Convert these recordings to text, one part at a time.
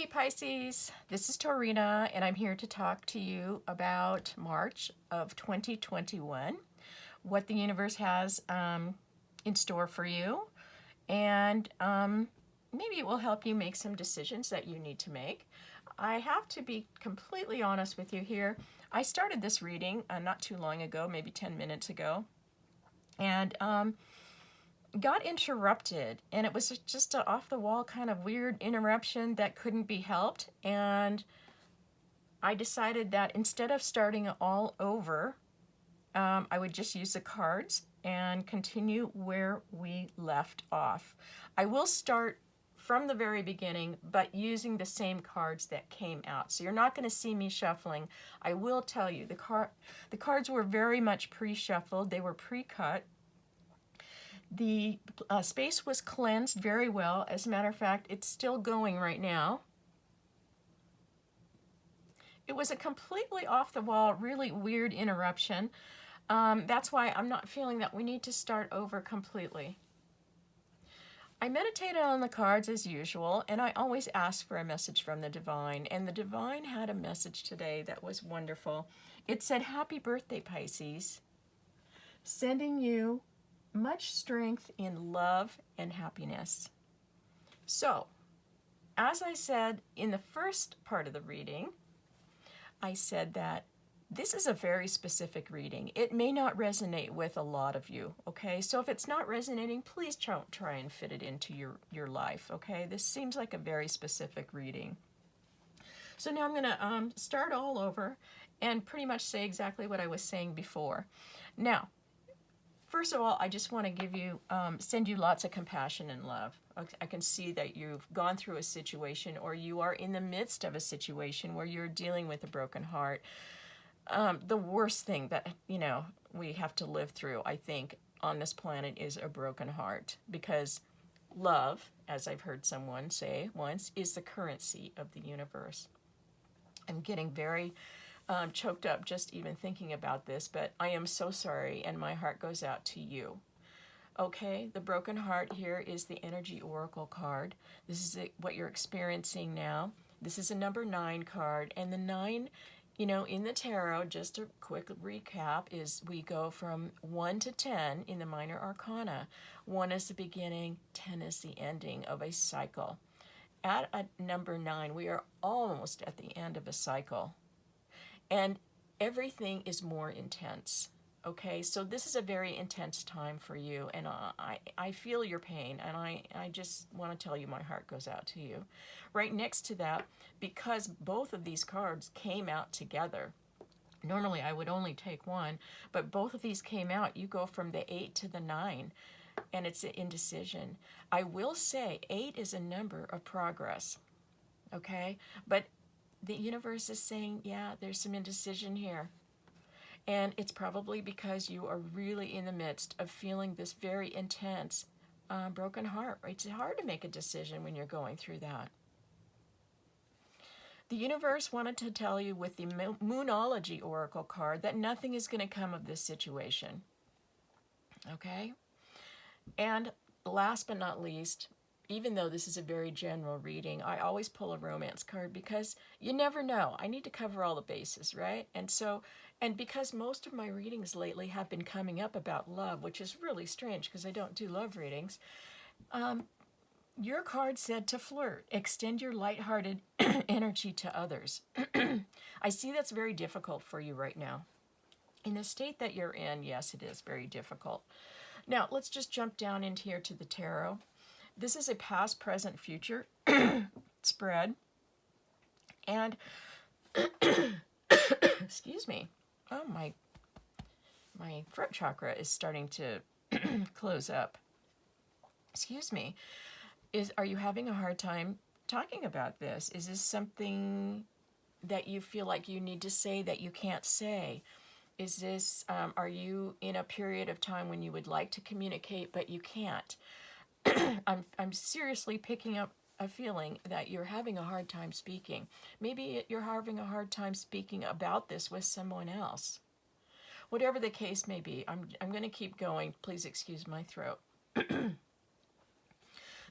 Hey Pisces, this is Torina and I'm here to talk to you about March of 2021, what the universe has in store for you, and maybe it will help you make some decisions that you need to make. I have to be completely honest with you here. I started this reading not too long ago, maybe 10 minutes ago, and got interrupted, and it was just an off-the-wall kind of weird interruption that couldn't be helped, and I decided that instead of starting all over, I would just use the cards and continue where we left off. I will start from the very beginning, but using the same cards that came out. So you're not going to see me shuffling. I will tell you, the cards were very much pre-shuffled. They were pre-cut. The space was cleansed very well. As a matter of fact, it's still going right now. It was a completely off-the-wall, really weird interruption. That's why I'm not feeling that we need to start over completely. I meditated on the cards as usual, and I always ask for a message from the divine, and the divine had a message today that was wonderful. It said, "Happy birthday, Pisces. Sending you much strength in love and happiness." So, as I said in the first part of the reading, I said that this is a very specific reading. It may not resonate with a lot of you, okay? So if it's not resonating, please try and fit it into your life, okay? This seems like a very specific reading. So now I'm going to start all over and pretty much say exactly what I was saying before. Now, first of all, I just want to give you, send you lots of compassion and love. I can see that you've gone through a situation, or you are in the midst of a situation where you're dealing with a broken heart. The worst thing that, we have to live through, I think, on this planet is a broken heart, because love, as I've heard someone say once, is the currency of the universe. I'm getting very choked up just even thinking about this, but I am so sorry, and my heart goes out to you. Okay, the broken heart here is the energy oracle card. This is what you're experiencing now. This is a number 9 card, and the 9, in the tarot, just a quick recap, is we go from 1 to 10 in the minor arcana. 1 is the beginning, 10 is the ending of a cycle. At a number 9, we are almost at the end of a cycle. And everything is more intense. Okay, so this is a very intense time for you, and I feel your pain, and I just want to tell you my heart goes out to you. Right next to that, because both of these cards came out together, normally I would only take one, but both of these came out, you go from the 8 to the 9, and it's an indecision. I will say 8 is a number of progress, okay? But the universe is saying, yeah, there's some indecision here. And it's probably because you are really in the midst of feeling this very intense broken heart. It's hard to make a decision when you're going through that. The universe wanted to tell you with the Moonology Oracle card that nothing is going to come of this situation. Okay? And last but not least, even though this is a very general reading, I always pull a romance card because you never know. I need to cover all the bases, right? And because most of my readings lately have been coming up about love, which is really strange because I don't do love readings, your card said to flirt, extend your lighthearted energy to others. I see that's very difficult for you right now. In the state that you're in, yes, it is very difficult. Now, let's just jump down into here to the tarot. This is a past, present, future spread. And, excuse me, oh, my throat chakra is starting to close up. Excuse me. Are you having a hard time talking about this? Is this something that you feel like you need to say that you can't say? Is this, are you in a period of time when you would like to communicate but you can't? I'm seriously picking up a feeling that you're having a hard time speaking. Maybe you're having a hard time speaking about this with someone else. Whatever the case may be, I'm going to keep going. Please excuse my throat.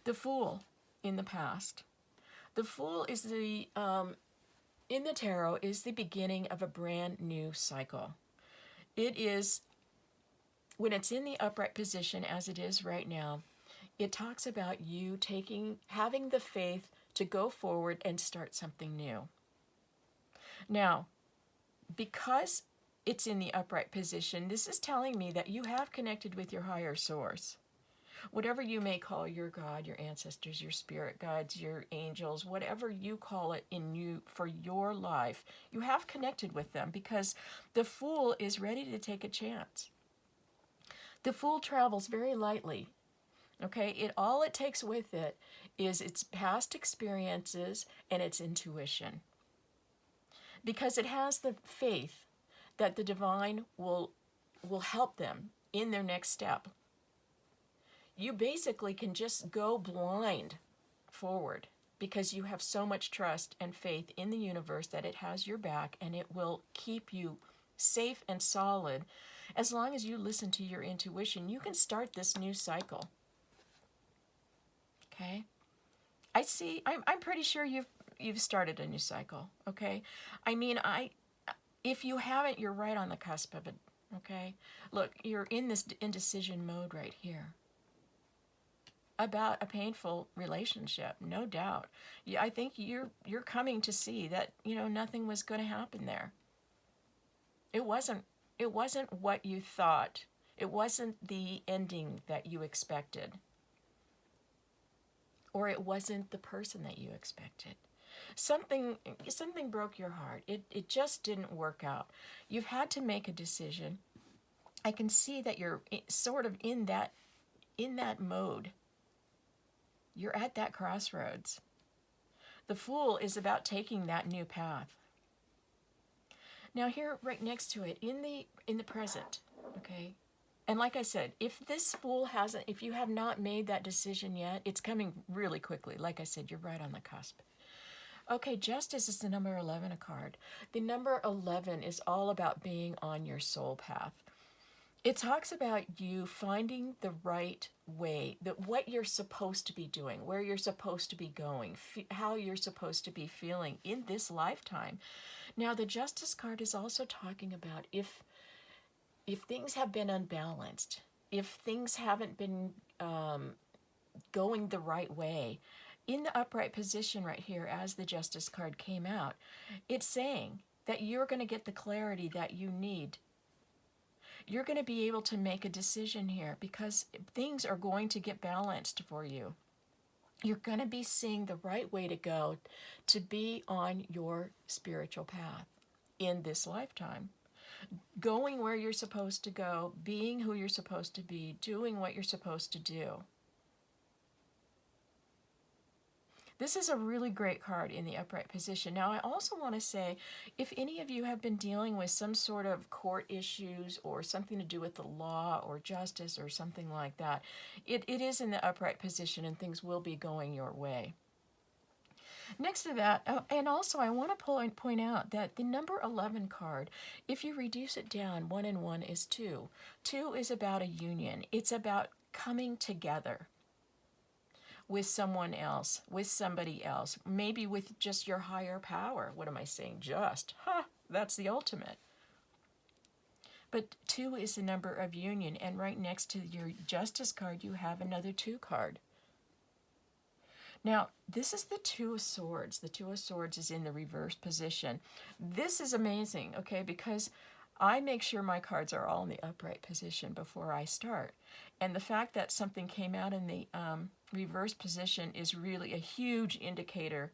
The Fool in the past. The Fool is in the tarot, is the beginning of a brand new cycle. It is, when it's in the upright position as it is right now, it talks about you having the faith to go forward and start something new. Now, because it's in the upright position, this is telling me that you have connected with your higher source. Whatever you may call your God, your ancestors, your spirit guides, your angels, whatever you call it for your life, you have connected with them, because the Fool is ready to take a chance. The Fool travels very lightly. Okay, all it takes with it is its past experiences and its intuition, because it has the faith that the divine will help them in their next step. You basically can just go blind forward because you have so much trust and faith in the universe that it has your back, and it will keep you safe and solid as long as you listen to your intuition. You can start this new cycle. Okay? I'm pretty sure you've started a new cycle. Okay? I mean, if you haven't, you're right on the cusp of it. Okay? Look, you're in this indecision mode right here about a painful relationship, no doubt. I think you're coming to see that, nothing was going to happen there. It wasn't what you thought. It wasn't the ending that you expected. Or it wasn't the person that you expected. Something broke your heart. It just didn't work out. You've had to make a decision. I can see that you're sort of in that mode. You're at that crossroads. The Fool is about taking that new path. Now here, right next to it, in the present, okay? And like I said, if you have not made that decision yet, it's coming really quickly. Like I said, you're right on the cusp. Okay, Justice is the number 11 card. The number 11 is all about being on your soul path. It talks about you finding the right way, what you're supposed to be doing, where you're supposed to be going, how you're supposed to be feeling in this lifetime. Now, the Justice card is also talking about if things have been unbalanced, if things haven't been going the right way. In the upright position right here, as the Justice card came out, it's saying that you're going to get the clarity that you need. You're going to be able to make a decision here because things are going to get balanced for you. You're going to be seeing the right way to go to be on your spiritual path in this lifetime. Going where you're supposed to go, being who you're supposed to be, doing what you're supposed to do. This is a really great card in the upright position. Now, I also want to say, if any of you have been dealing with some sort of court issues or something to do with the law or justice or something like that, it is in the upright position and things will be going your way. Next to that, and also I want to point out that the number 11 card, if you reduce it down, 1 and 1 is 2. 2 is about a union. It's about coming together with someone else, with somebody else, maybe with just your higher power. What am I saying? That's the ultimate. But 2 is the number of union, and right next to your Justice card, you have another 2 card. Now, this is the 2 of Swords. The 2 of Swords is in the reverse position. This is amazing, okay, because I make sure my cards are all in the upright position before I start. And the fact that something came out in the reverse position is really a huge indicator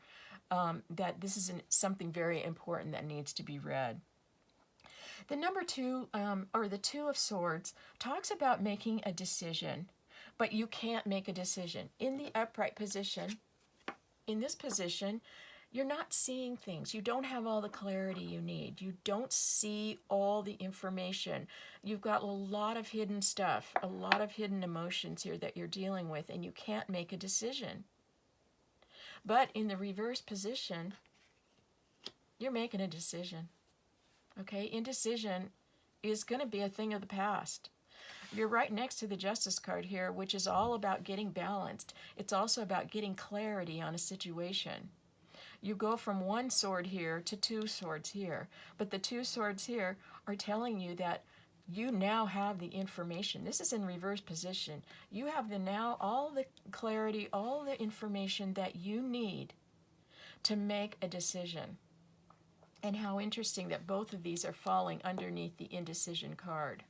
that this is something very important that needs to be read. The number 2, or the 2 of Swords, talks about making a decision, but you can't make a decision. In the upright position, in this position, you're not seeing things. You don't have all the clarity you need. You don't see all the information. You've got a lot of hidden stuff, a lot of hidden emotions here that you're dealing with, and you can't make a decision. But in the reverse position, you're making a decision. Okay? Indecision is going to be a thing of the past. You're right next to the Justice card here, which is all about getting balanced. It's also about getting clarity on a situation. You go from one sword here to two swords here. But the two swords here are telling you that you now have the information. This is in reverse position. You have now all the clarity, all the information that you need to make a decision. And how interesting that both of these are falling underneath the indecision card.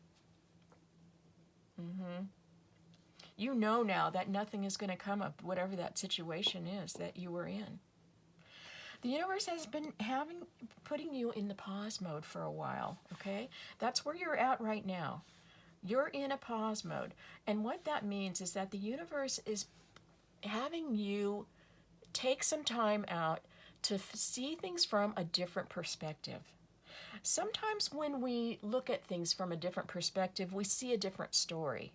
You know now that nothing is going to come up, whatever that situation is that you were in. The universe has been putting you in the pause mode for a while, okay? That's where you're at right now. You're in a pause mode. And what that means is that the universe is having you take some time out to see things from a different perspective. Sometimes when we look at things from a different perspective, we see a different story.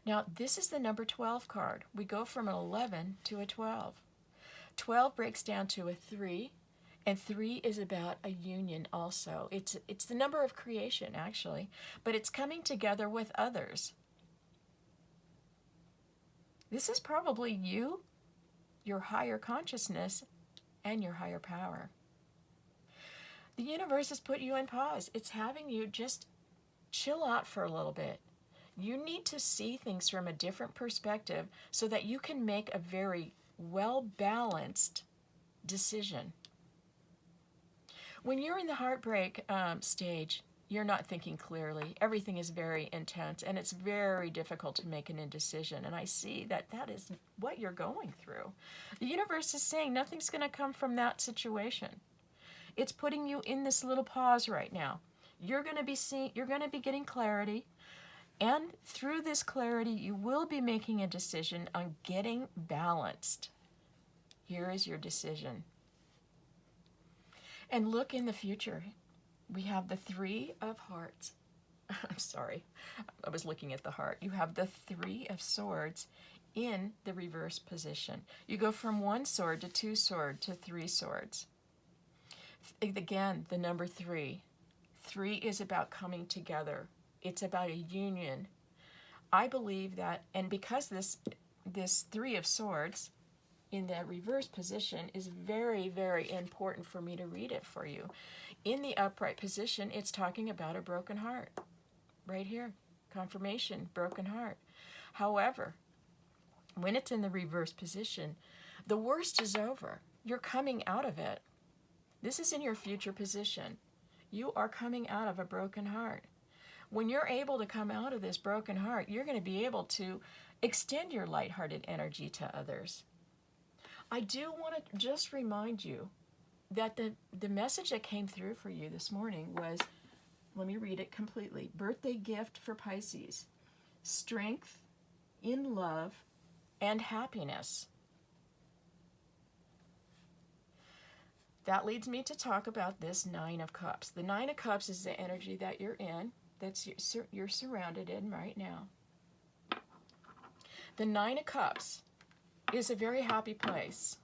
Now, this is the number 12 card. We go from an 11 to a 12. 12 breaks down to a 3, and 3 is about a union also. It's the number of creation, actually, but it's coming together with others. This is probably you, your higher consciousness, and your higher power. The universe has put you in pause. It's having you just chill out for a little bit. You need to see things from a different perspective so that you can make a very well-balanced decision. When you're in the heartbreak stage, you're not thinking clearly. Everything is very intense, and it's very difficult to make an indecision. And I see that that is what you're going through. The universe is saying nothing's going to come from that situation. It's putting you in this little pause right now. You're going to be getting clarity. And through this clarity, you will be making a decision on getting balanced. Here is your decision. And look in the future. We have the 3 of hearts. I'm sorry, I was looking at the heart. You have the 3 of swords in the reverse position. You go from 1 sword to 2 swords to 3 swords. Again, the number 3. 3 is about coming together. It's about a union. I believe that, and because this 3 of swords in that reverse position is very, very important for me to read it for you. In the upright position, it's talking about a broken heart. Right here, confirmation, broken heart. However, when it's in the reverse position, the worst is over. You're coming out of it. This is in your future position. You are coming out of a broken heart. When you're able to come out of this broken heart, you're going to be able to extend your lighthearted energy to others. I do want to just remind you that the message that came through for you this morning was, let me read it completely. Birthday gift for Pisces. Strength in love and happiness. That leads me to talk about this 9 of Cups. The 9 of Cups is the energy that you're in. You're surrounded in right now. The 9 of Cups is a very happy place.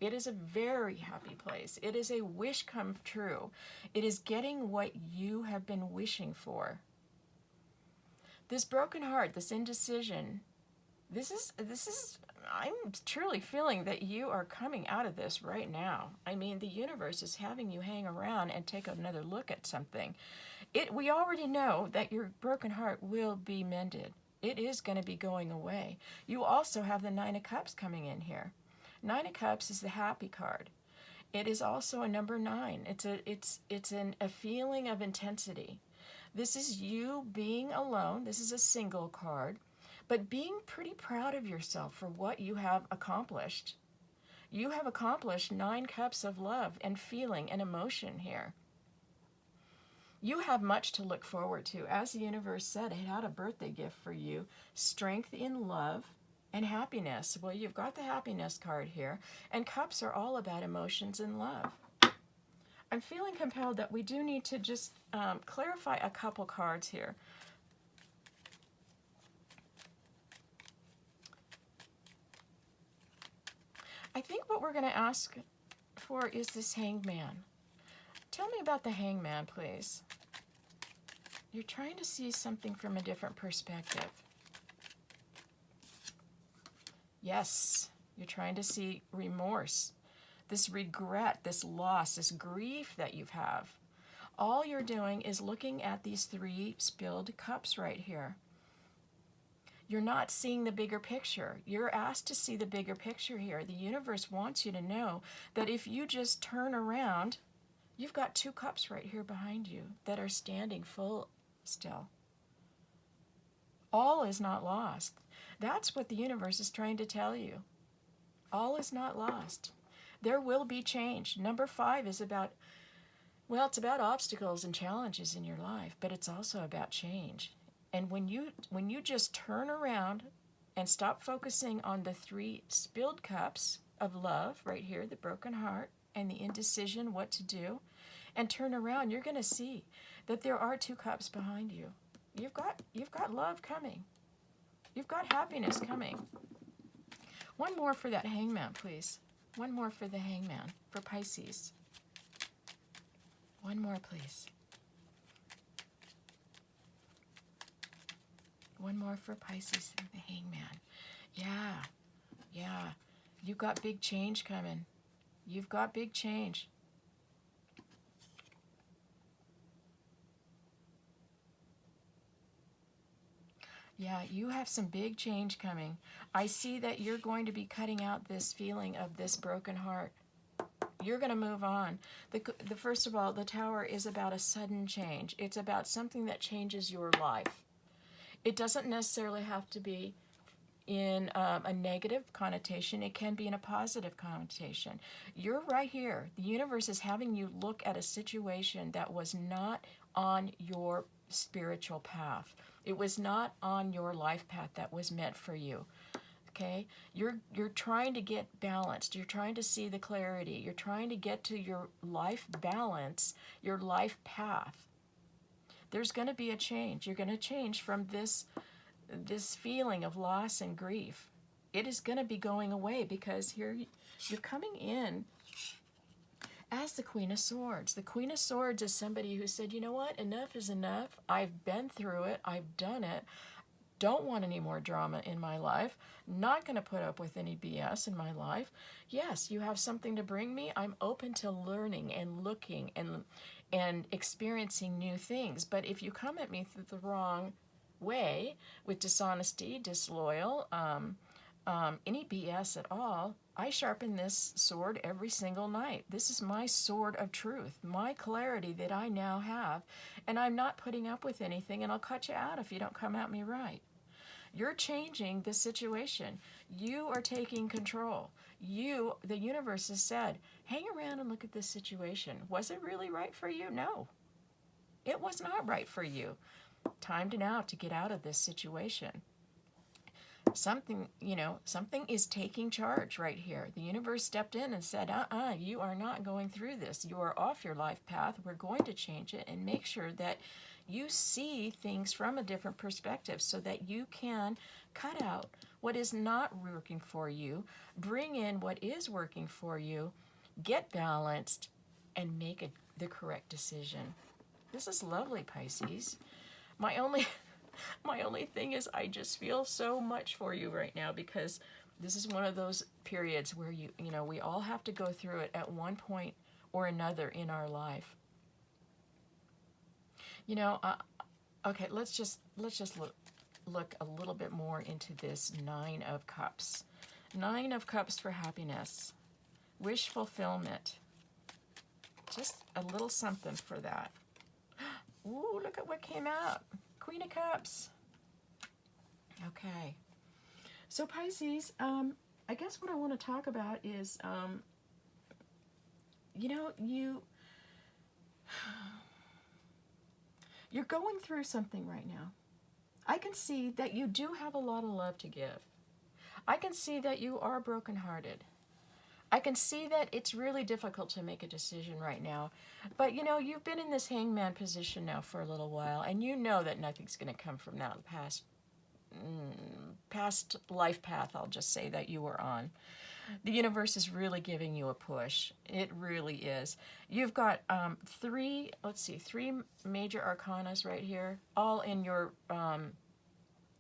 It is a very happy place. It is a wish come true. It is getting what you have been wishing for. This broken heart, this indecision, I'm truly feeling that you are coming out of this right now. I mean, the universe is having you hang around and take another look at something. We already know that your broken heart will be mended. It is going to be going away. You also have the 9 of Cups coming in here. 9 of Cups is the happy card. It is also a number 9. It's a feeling of intensity. This is you being alone. This is a single card, but being pretty proud of yourself for what you have accomplished. You have accomplished 9 cups of love and feeling and emotion here. You have much to look forward to. As the universe said, it had a birthday gift for you. Strength in love and happiness. Well, you've got the happiness card here. And cups are all about emotions and love. I'm feeling compelled that we do need to just clarify a couple cards here. I think what we're going to ask for is this Hangman. Tell me about the Hangman, please. You're trying to see something from a different perspective. Yes, You're trying to see remorse, this regret, this loss, this grief that you have. All you're doing is looking at these 3 spilled cups right here. You're not seeing the bigger picture. You're asked to see the bigger picture here. The universe wants you to know that if you just turn around, you've got 2 cups right here behind you that are standing full still. All is not lost. That's what the universe is trying to tell you. All is not lost. There will be change. Number 5 is about, well, it's about obstacles and challenges in your life, but it's also about change. And when you just turn around and stop focusing on the 3 spilled cups of love right here, the broken heart and the indecision what to do, and turn around, you're going to see that there are 2 cups behind you. You've got love coming. You've got happiness coming. One more for that hangman, please. One more for the hangman, for Pisces. One more, please. One more for Pisces and the hangman. Yeah. You've got big change coming. You've got big change. Yeah, you have some big change coming. I see that you're going to be cutting out this feeling of this broken heart. You're going to move on. The first of all, the Tower is about a sudden change. It's about something that changes your life. It doesn't necessarily have to be in a negative connotation. It can be in a positive connotation. You're right here. The universe is having you look at a situation that was not on your spiritual path. It was not on your life path that was meant for you. Okay? You're trying to get balanced. You're trying to see the clarity. You're trying to get to your life balance, your life path. There's going to be a change. You're going to change from this feeling of loss and grief. It is going to be going away because here you're coming in as the Queen of Swords. The Queen of Swords is somebody who said, you know what, enough is enough. I've been through it. I've done it. Don't want any more drama in my life. Not going to put up with any BS in my life. Yes, you have something to bring me. I'm open to learning and looking and experiencing new things. But if you come at me through the wrong way, with dishonesty, disloyal, any BS at all, I sharpen this sword every single night. This is my sword of truth, my clarity that I now have, and I'm not putting up with anything, and I'll cut you out if you don't come at me right. You're changing the situation. You are taking control. The universe has said, hang around and look at this situation. Was it really right for you? No. It was not right for you. Time now to get out of this situation. Something is taking charge right here. The universe stepped in and said, you are not going through this. You are off your life path. We're going to change it and make sure that you see things from a different perspective so that you can cut out what is not working for you, bring in what is working for you, get balanced, and make the correct decision. This is lovely, Pisces. My only thing is I just feel so much for you right now because this is one of those periods where we all have to go through it at one point or another in our life. Okay, let's just look a little bit more into this 9 of Cups. 9 of Cups for happiness, wish fulfillment. Just a little something for that. Ooh, look at what came out. Queen of Cups. Okay. So Pisces, I guess what I want to talk about is, you're going through something right now. I can see that you do have a lot of love to give. I can see that you are brokenhearted. I can see that it's really difficult to make a decision right now. But, you've been in this hangman position now for a little while, and you know that nothing's going to come from that past life path, I'll just say, that you were on. The universe is really giving you a push. It really is. You've got three major arcanas right here, all in your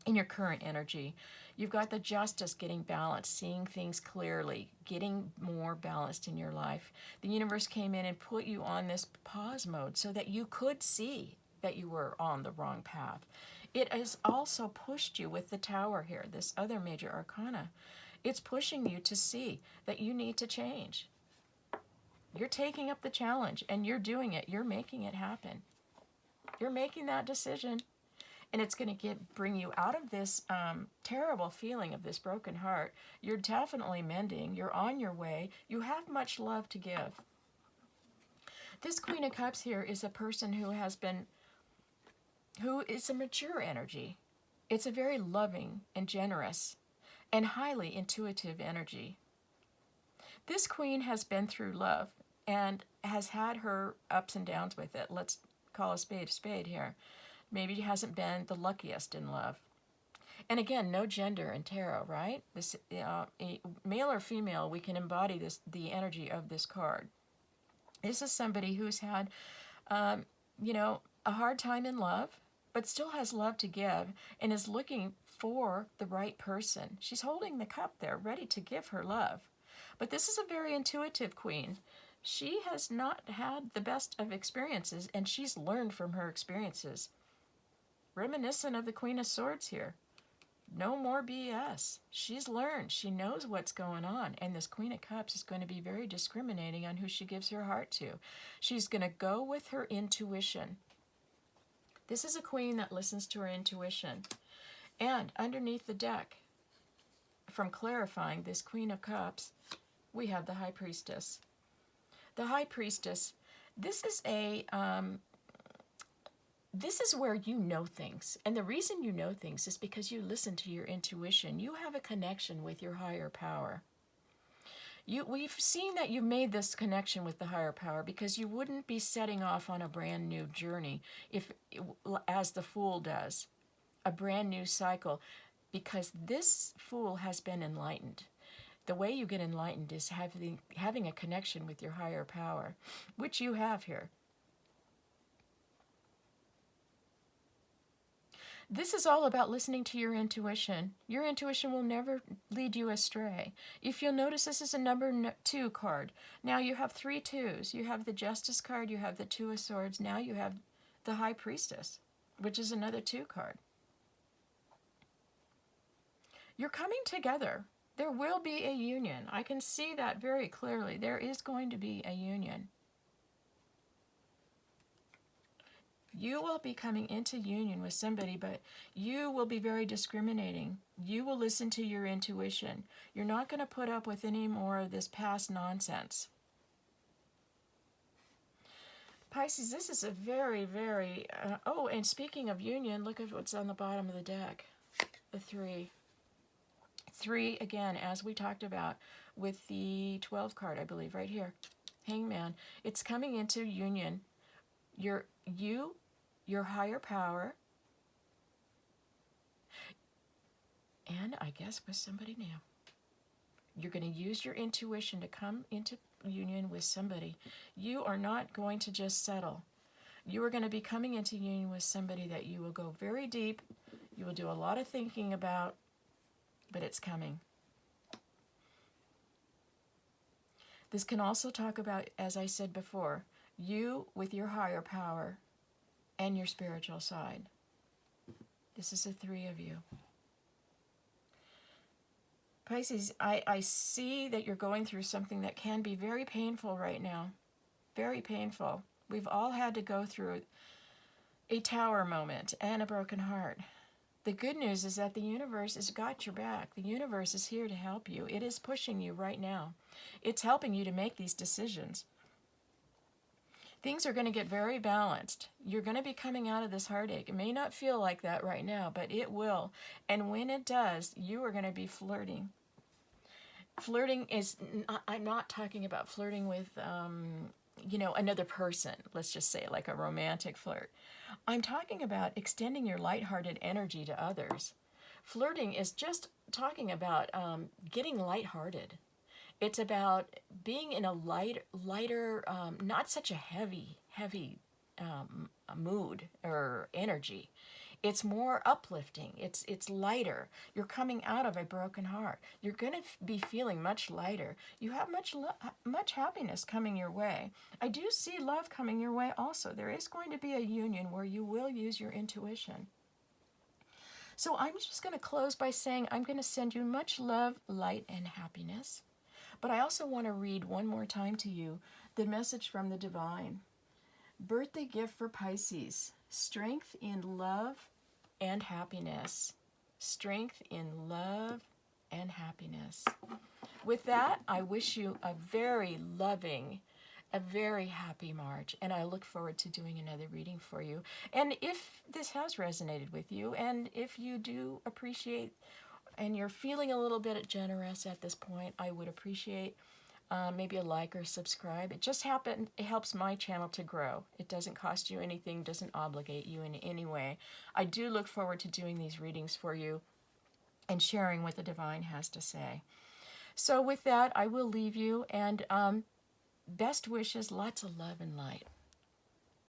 in your current energy. You've got the justice, getting balanced, seeing things clearly, getting more balanced in your life. The universe came in and put you on this pause mode so that you could see that you were on the wrong path. It has also pushed you with the Tower here, this other major arcana. It's pushing you to see that you need to change. You're taking up the challenge and you're doing it. You're making it happen. You're making that decision. And it's going to bring you out of this terrible feeling of this broken heart. You're definitely mending. You're on your way. You have much love to give. This Queen of Cups here is a person who is a mature energy. It's a very loving and generous and highly intuitive energy. This queen has been through love and has had her ups and downs with it. Let's call a spade here. Maybe she hasn't been the luckiest in love. And again, no gender in tarot, right? This male or female, we can embody the energy of this card. This is somebody who's had, a hard time in love, but still has love to give and is looking for the right person. She's holding the cup there, ready to give her love. But this is a very intuitive queen. She has not had the best of experiences, and she's learned from her experiences. Reminiscent of the Queen of Swords here. No more BS. She's learned. She knows what's going on. And this Queen of Cups is going to be very discriminating on who she gives her heart to. She's going to go with her intuition. This is a queen that listens to her intuition. And underneath the deck, from clarifying this Queen of Cups, we have the High Priestess. The High Priestess, this is where you know things. And the reason you know things is because you listen to your intuition. You have a connection with your higher power. We've seen that you've made this connection with the higher power because you wouldn't be setting off on a brand new journey as the Fool does, a brand new cycle, because this Fool has been enlightened. The way you get enlightened is having a connection with your higher power, which you have here. This is all about listening to your intuition. Your intuition will never lead you astray. If you'll notice, this is a number 2 card. Now you have 3 2s. You have the Justice card, you have the 2 of Swords. Now you have the High Priestess, which is another 2 card. You're coming together. There will be a union. I can see that very clearly. There is going to be a union. You will be coming into union with somebody, but you will be very discriminating. You will listen to your intuition. You're not going to put up with any more of this past nonsense. Pisces, this is a very, very... and speaking of union, look at what's on the bottom of the deck. The 3. 3, again, as we talked about with the 12 card, I believe, right here. Hangman. It's coming into union. Your higher power, and I guess with somebody new. You're going to use your intuition to come into union with somebody. You are not going to just settle. You are going to be coming into union with somebody that you will go very deep. You will do a lot of thinking about, but it's coming. This can also talk about, as I said before, you with your higher power and your spiritual side. This is the 3 of you. Pisces, I see that you're going through something that can be very painful right now. Very painful. We've all had to go through a tower moment and a broken heart. The good news is that the universe has got your back. The universe is here to help you. It is pushing you right now. It's helping you to make these decisions. Things are going to get very balanced. You're going to be coming out of this heartache. It may not feel like that right now, but it will. And when it does, you are going to be flirting. Flirting is, I'm not talking about flirting with, another person. Let's just say like a romantic flirt. I'm talking about extending your lighthearted energy to others. Flirting is just talking about getting lighthearted. It's about being in a lighter, not such a heavy mood or energy. It's more uplifting. It's lighter. You're coming out of a broken heart. You're going to be feeling much lighter. You have much happiness coming your way. I do see love coming your way also. There is going to be a union where you will use your intuition. So I'm just going to close by saying I'm going to send you much love, light, and happiness. But I also want to read one more time to you the message from the divine. Birthday gift for Pisces. Strength in love and happiness. Strength in love and happiness. With that, I wish you a very loving, a very happy March, and I look forward to doing another reading for you. And if this has resonated with you, and if you do appreciate, and you're feeling a little bit generous at this point, I would appreciate maybe a like or subscribe. It helps my channel to grow. It doesn't cost you anything, doesn't obligate you in any way. I do look forward to doing these readings for you and sharing what the divine has to say. So with that, I will leave you, and best wishes, lots of love and light.